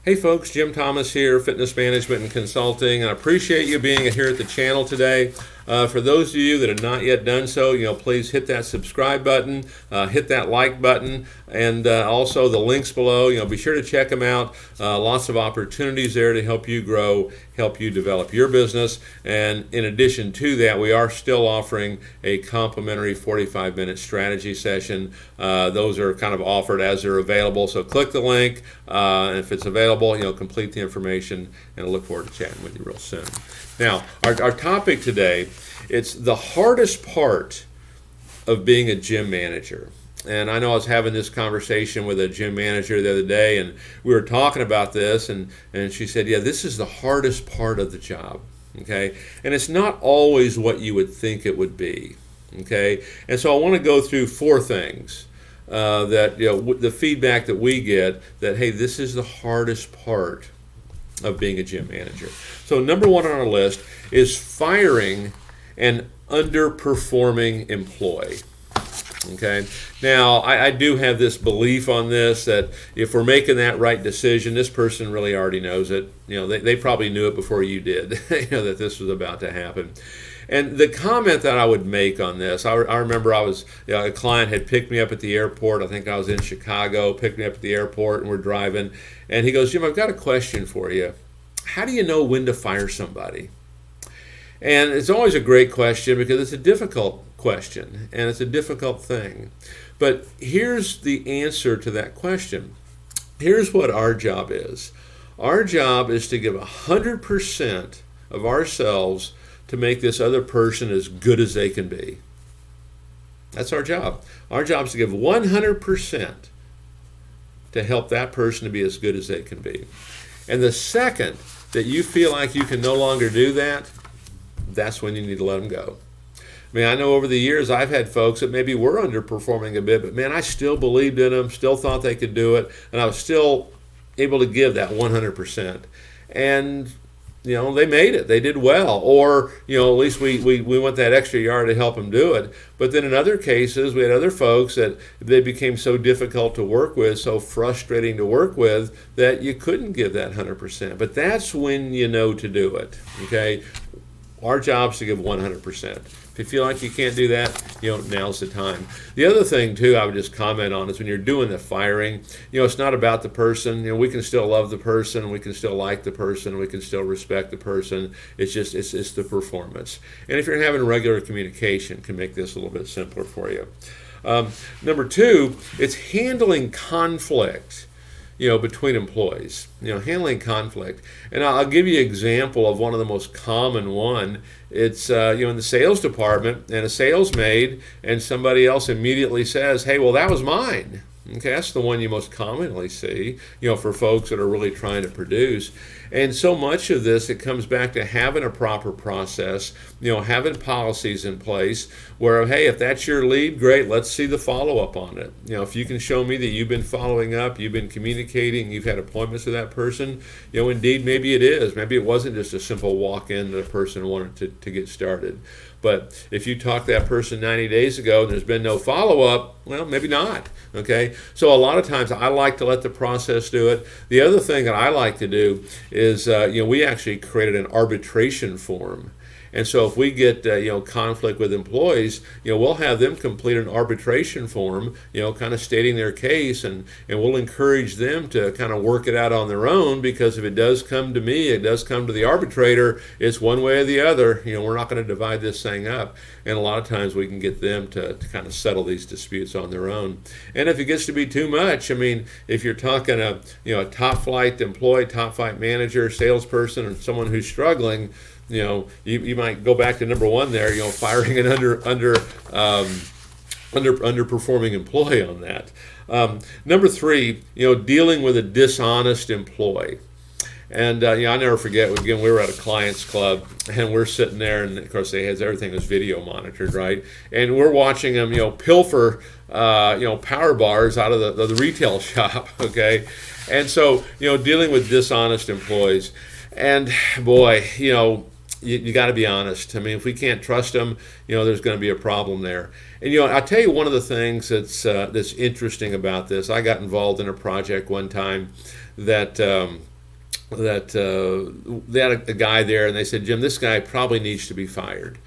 Hey folks, Jim Thomas here, Fitness Management and Consulting. I appreciate you being here at the channel today. For those of you that have not yet done so, please hit that subscribe button, hit that like button, and also the links below. Be sure to check them out. Lots of opportunities there to help you grow, help you develop your business. And in addition to that, we are still offering a complimentary 45-minute strategy session. Those are kind of offered as they're available. So click the link, and if it's available, complete the information, and I look forward to chatting with you real soon. Now, our topic today, it's the hardest part of being a gym manager. And I know I was having this conversation with a gym manager the other day, and we were talking about this, and she said, yeah, this is the hardest part of the job, okay? And it's not always what you would think it would be, okay? And so I want to go through four things that, the feedback that we get that, hey, this is the hardest part of being a gym manager. So number one on our list is firing an underperforming employee. Okay. Now, I do have this belief on this that if we're making that right decision, this person really already knows it. They probably knew it before you did, that this was about to happen. And the comment that I would make on this, I remember a client had picked me up at the airport. I think I was in Chicago, picked me up at the airport, and we're driving. And he goes, Jim, I've got a question for you. How do you know when to fire somebody? And it's always a great question because it's a difficult question and it's a difficult thing. But here's the answer to that question. Here's what our job is. Our job is to give 100% of ourselves to make this other person as good as they can be. That's our job. Our job is to give 100% to help that person to be as good as they can be. And the second that you feel like you can no longer do that, that's when you need to let them go. I mean, I know over the years I've had folks that maybe were underperforming a bit, but man, I still believed in them, still thought they could do it, and I was still able to give that 100%. And they made it. They did well. Or, at least we went that extra yard to help them do it. But then in other cases, we had other folks that they became so difficult to work with, so frustrating to work with, that you couldn't give that 100%. But that's when you know to do it, okay? Our job is to give 100%. If you feel like you can't do that, now's the time. The other thing, too, I would just comment on is when you're doing the firing, it's not about the person. We can still love the person, we can still like the person, we can still respect the person. It's just, it's the performance. And if you're having regular communication, it can make this a little bit simpler for you. Number two, it's handling conflict. Between employees, handling conflict. And I'll give you an example of one of the most common one. It's, in the sales department, and a sales made, and somebody else immediately says, hey, well, that was mine. Okay, that's the one you most commonly see, for folks that are really trying to produce. And so much of this, it comes back to having a proper process, having policies in place where, hey, if that's your lead, great, let's see the follow-up on it. If you can show me that you've been following up, you've been communicating, you've had appointments with that person, indeed, maybe it is. Maybe it wasn't just a simple walk-in that a person wanted to get started. But if you talked to that person 90 days ago and there's been no follow-up, well, maybe not, okay? So a lot of times I like to let the process do it. The other thing that I like to do is, we actually created an arbitration form. And so if we get conflict with employees, we'll have them complete an arbitration form, kind of stating their case, and we'll encourage them to kind of work it out on their own, because if it does come to me, it does come to the arbitrator, it's one way or the other. We're not going to divide this thing up. And a lot of times we can get them to kind of settle these disputes on their own. And if it gets to be too much, I mean, if you're talking a top flight employee, top flight manager, salesperson, or someone who's struggling, you might go back to number one there, firing an underperforming employee on that. Number three, dealing with a dishonest employee. And I never forget, again, we were at a client's club, and we're sitting there, and of course everything was video monitored, right? And we're watching them, pilfer, power bars out of the retail shop, okay? And so, dealing with dishonest employees, and boy, you got to be honest. I mean, if we can't trust them, there's going to be a problem there. And I'll tell you one of the things that's interesting about this. I got involved in a project one time that they had a guy there, and they said, Jim, this guy probably needs to be fired.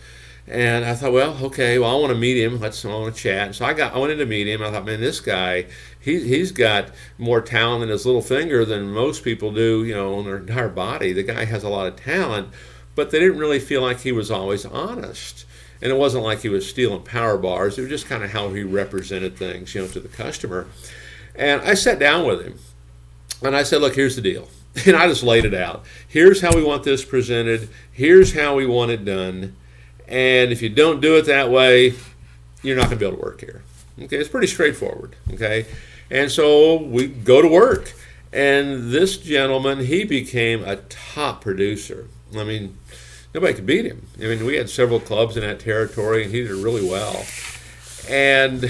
And I thought, well, okay, well, I want to meet him. I want to chat. And so I went in to meet him. I thought, man, this guy, he's got more talent in his little finger than most people do, on their entire body. The guy has a lot of talent, but they didn't really feel like he was always honest. And it wasn't like he was stealing power bars. It was just kind of how he represented things, to the customer. And I sat down with him, and I said, look, here's the deal. And I just laid it out. Here's how we want this presented. Here's how we want it done. And if you don't do it that way, you're not going to be able to work here. Okay, it's pretty straightforward. Okay, and so we go to work. And this gentleman, he became a top producer. I mean, nobody could beat him. I mean, we had several clubs in that territory, and he did really well. And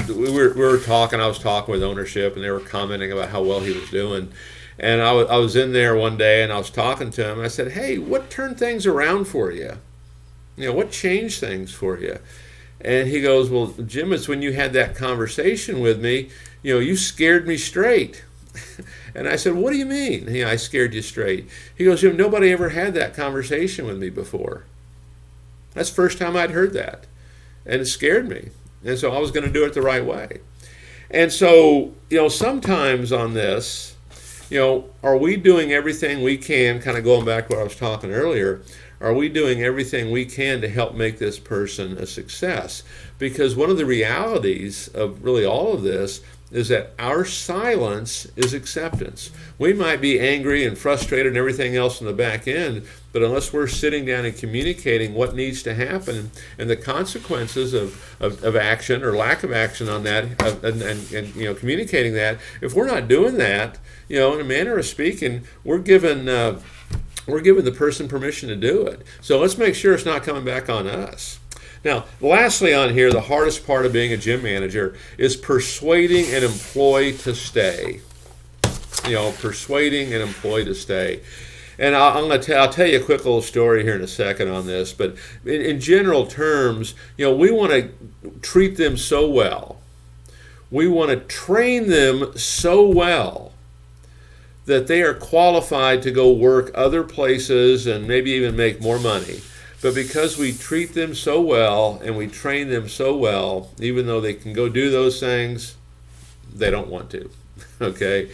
we were talking. I was talking with ownership, and they were commenting about how well he was doing. And I was in there one day, and I was talking to him. I said, hey, what turned things around for you? What changed things for you? And he goes, well, Jim, it's when you had that conversation with me, you scared me straight. And I said, what do you mean? I scared you straight. He goes, Jim, nobody ever had that conversation with me before. That's the first time I'd heard that. And it scared me. And so I was going to do it the right way. And so, sometimes on this, are we doing everything we can, kind of going back to what I was talking earlier, are we doing everything we can to help make this person a success? Because one of the realities of really all of this is that our silence is acceptance. We might be angry and frustrated and everything else in the back end, but unless we're sitting down and communicating what needs to happen and the consequences of action or lack of action on that, and communicating that, if we're not doing that, in a manner of speaking, we're giving the person permission to do it. So let's make sure it's not coming back on us. Now, lastly on here, the hardest part of being a gym manager is persuading an employee to stay. Persuading an employee to stay. And I'll tell you a quick little story here in a second on this, but in general terms, we want to treat them so well. We want to train them so well that they are qualified to go work other places and maybe even make more money. But because we treat them so well and we train them so well, even though they can go do those things, they don't want to. Okay?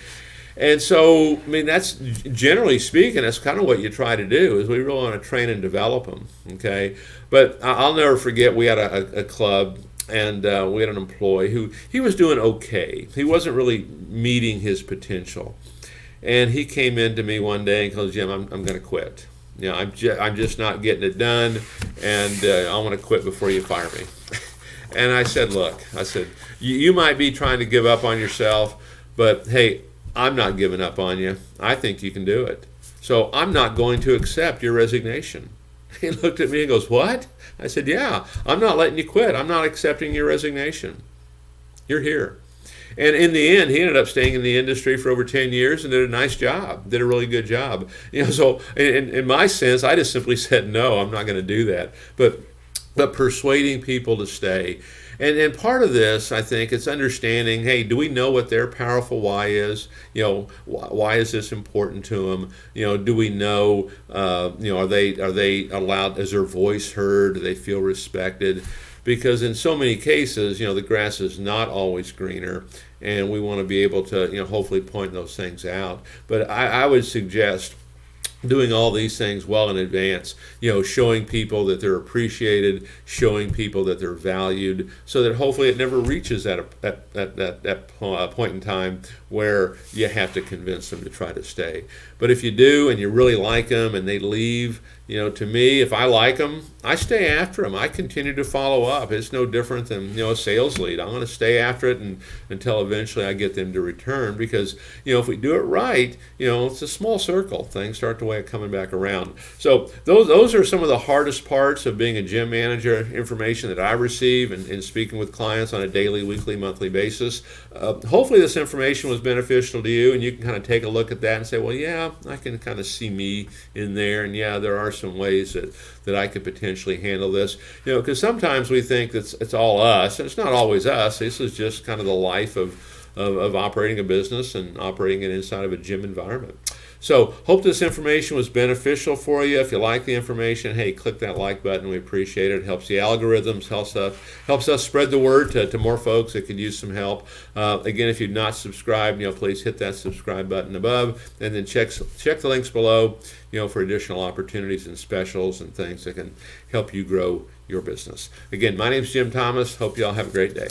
And so, that's generally speaking, that's kind of what you try to do, is we really want to train and develop them. Okay? But I'll never forget, we had a club, and we had an employee who, he was doing okay. He wasn't really meeting his potential. And he came in to me one day and goes, Jim, I'm going to quit. I'm just not getting it done, and I want to quit before you fire me. And I said, look, you might be trying to give up on yourself, but hey, I'm not giving up on you. I think you can do it. So I'm not going to accept your resignation. He looked at me and goes, what? I said, yeah, I'm not letting you quit. I'm not accepting your resignation. You're here. And in the end, he ended up staying in the industry for over 10 years and did a nice job, did a really good job. So in my sense, I just simply said, no, I'm not going to do that. But persuading people to stay. And part of this, I think, it's understanding, hey, do we know what their powerful why is? Why is this important to them? Do we know, are they allowed, is their voice heard? Do they feel respected? Because in so many cases, the grass is not always greener, and we want to be able to, hopefully point those things out. But I would suggest doing all these things well in advance, showing people that they're appreciated, showing people that they're valued, so that hopefully it never reaches that point in time where you have to convince them to try to stay. But if you do and you really like them and they leave, to me, if I like them, I stay after them. I continue to follow up. It's no different than, a sales lead. I'm going to stay after it until eventually I get them to return, because, if we do it right, it's a small circle. Things start the way of coming back around. So those are some of the hardest parts of being a gym manager, information that I receive and speaking with clients on a daily, weekly, monthly basis. Hopefully this information was beneficial to you, and you can kind of take a look at that and say, well, yeah, I can kind of see me in there, and yeah, there are some ways that I could potentially handle this. Because sometimes we think that it's all us, and it's not always us. This is just kind of the life of operating a business and operating it inside of a gym environment. So hope this information was beneficial for you. If you like the information, hey, click that like button. We appreciate it. It helps the algorithms, helps us spread the word to more folks that could use some help. Again, if you've not subscribed, please hit that subscribe button above, and then check the links below, for additional opportunities and specials and things that can help you grow your business. Again, my name is Jim Thomas. Hope you all have a great day.